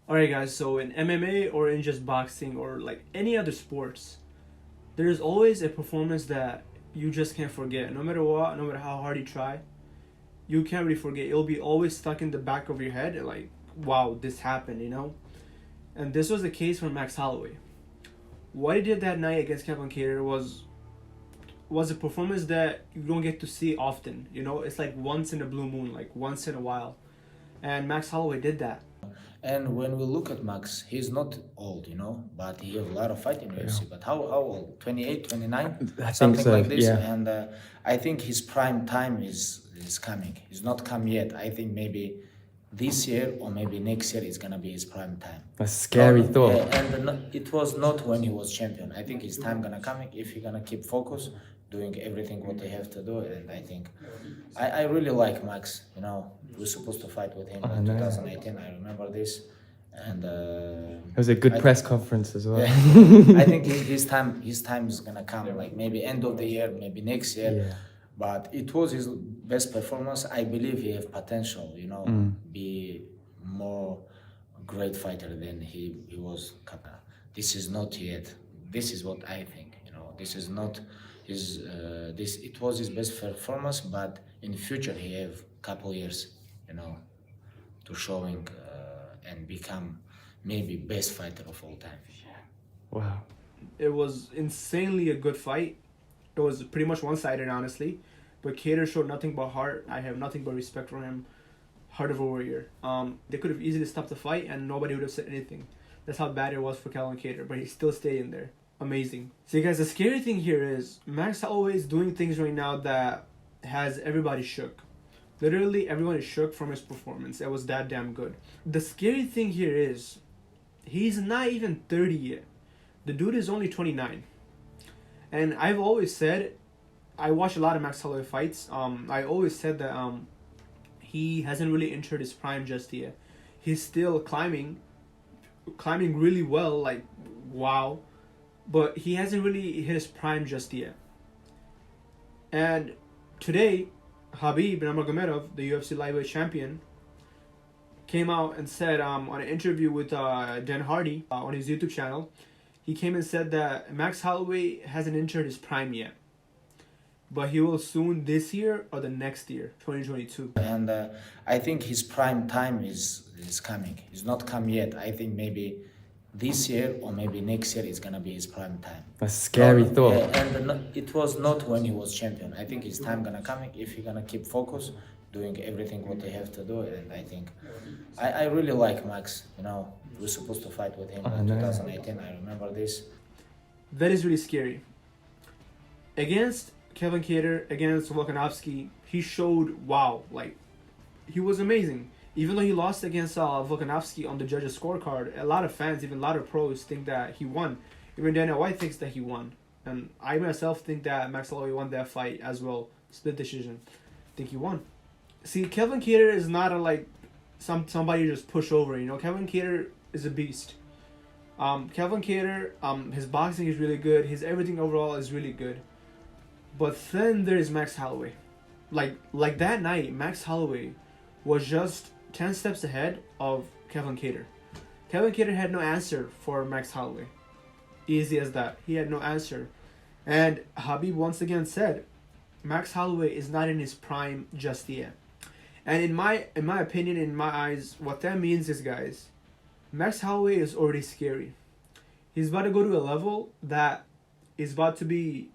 Alright guys, so in MMA or in just boxing or like any other sports, there's always a performance that you just can't forget. No matter what, no matter how hard you try, you can't really forget. It'll be always stuck in the back of your head, like, wow, this happened. And this was the case for Max Holloway. What he did that night against Kevin Cater was a performance that you don't get to see often. It's like once in a blue moon, like once in a while. And Max Holloway did that. And when we look at Max, he's not old, but he has a lot of fight in UFC. But how old? 28, 29? I Something think so, like this. yeah. And I think his prime time is coming. He's not come yet. I think maybe this year or maybe next year is going to be his prime time. A scary No, thought. yeah, and it was not when he was champion. I think his time going to come if he's going to keep focus, doing everything what they have to do. And I think I really like Max. We're supposed to fight with him in 2018. I remember this, and It was a good press conference as well. yeah, I think his time is gonna come, like maybe end of the year, maybe next year. Yeah. But it was his best performance. I believe he have potential. Be more great fighter than he was. This is not yet. This is what I think. This is not his. It was his best performance, but in future he have couple years. To showing and become maybe best fighter of all time. Wow. It was insanely a good fight. It was pretty much one-sided, honestly. But Cater showed nothing but heart. I have nothing but respect for him. Heart of a warrior. They could have easily stopped the fight and nobody would have said anything. That's how bad it was for Calvin Cater, but he still stayed in there. Amazing. So guys, the scary thing here is Max Holloway is doing things right now that has everybody shook. Literally, everyone is shook from his performance. It was that damn good. The scary thing here is, he's not even 30 yet. The dude is only 29. And I've always said, I watch a lot of Max Holloway fights. I always said that he hasn't really entered his prime just yet. He's still climbing really well, like, wow. But he hasn't really hit his prime just yet. And today, Khabib Nurmagomedov, the UFC lightweight champion, came out and said on an interview with Dan Hardy on his YouTube channel, he came and said that Max Holloway hasn't entered his prime yet, but he will soon this year or the next year, 2022. And I think his prime time is coming. It's not come yet. I think maybe this year or maybe next year is gonna be his prime time. A scary No, thought. yeah, and it was not when he was champion. I think his time gonna come if he gonna keep focus, doing everything what they have to do. And I think I really like Max. We're supposed to fight with him in 2018. I remember this. That is really scary. Against Kevin Cater, against Volkanovski, he showed, wow, like, he was amazing. Even though he lost against Volkanovski on the judges' scorecard, a lot of fans, even a lot of pros, think that he won. Even Dana White thinks that he won. And I myself think that Max Holloway won that fight as well. Split decision. I think he won. See, Kevin Cater is not somebody you just push over, Kevin Cater is a beast. Kevin Cater, his boxing is really good. His everything overall is really good. But then there's Max Holloway. Like that night, Max Holloway was just 10 steps ahead of Kevin Cater. Kevin Cater had no answer for Max Holloway. Easy as that. He had no answer. And Khabib once again said, Max Holloway is not in his prime just yet. And in my opinion, in my eyes, what that means is, guys, Max Holloway is already scary. He's about to go to a level that is about to be